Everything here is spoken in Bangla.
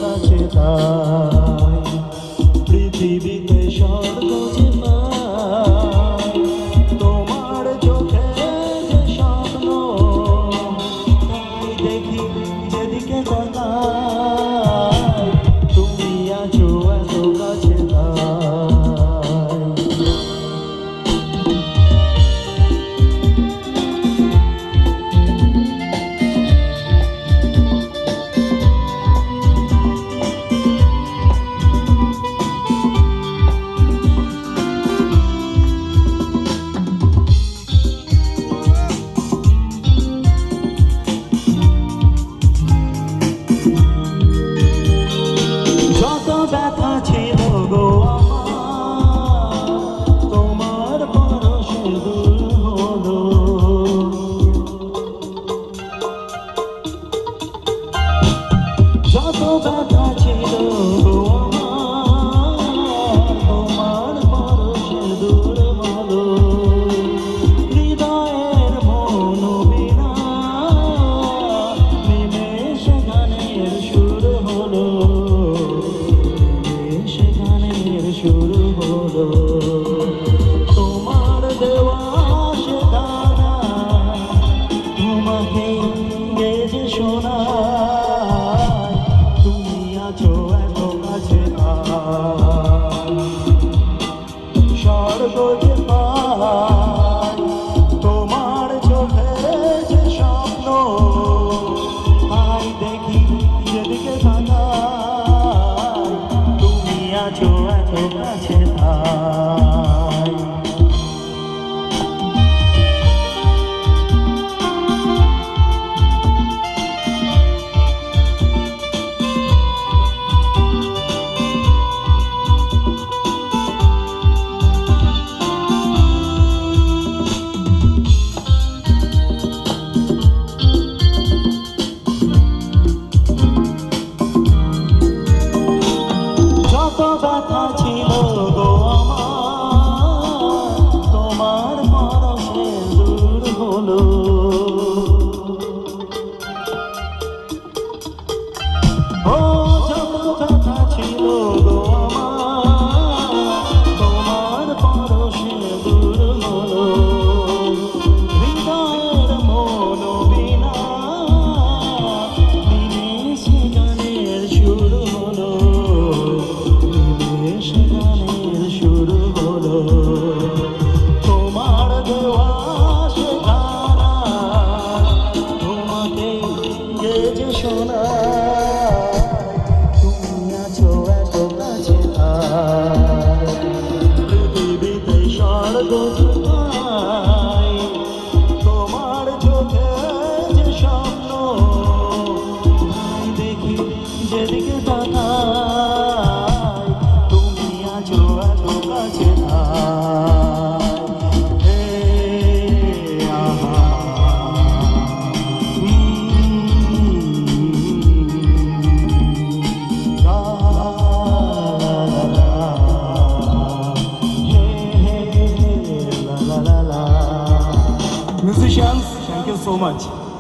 কাছে তাই পৃথিবীতে স্বর্গ যে পাই তোমার চোখে যে স্বপ্ন তাই দেখি যেদিকে তাকাই তুমি আছো এত কাছে তাই ব্যথা ছিল গো আমার তোমার পরশে দূর হলো যত ব্যথা ছিল গো আমার তোমার পরশে দূর হলো হৃদয়ের মন বিনা নিমেষে গানের সুর হলো শুরু হলো তোমার দেওয়া সে গানা তোমাকে গেজে শোনায় তুমি আছো এত কাছে স্বর্গ যে পাই তোমার চোখে যে স্বপ্ন তাই দেখি যেদিকে তাকাই তুমি আছো এত কাছে তাই ব্যথা ছিল গো আমার তোমার পরশে দূর হলো ও যত ব্যথা ছিল গো আমার তোমার পরশে দূর হলো হৃদয়ের মন বিনা নিমেষে গানের সুর হলো শুরু হলো তোমার দেওয়া সে গানা তোমাকে গেজে শোনায় তুমি আছো এত কাছে পৃথিবীতে স্বর্গ পাই তোমার চোখে যে স্বপ্ন দেখি যেদিকে তাকাই তুমি আছো এত কাছে Musicians, thank you so much.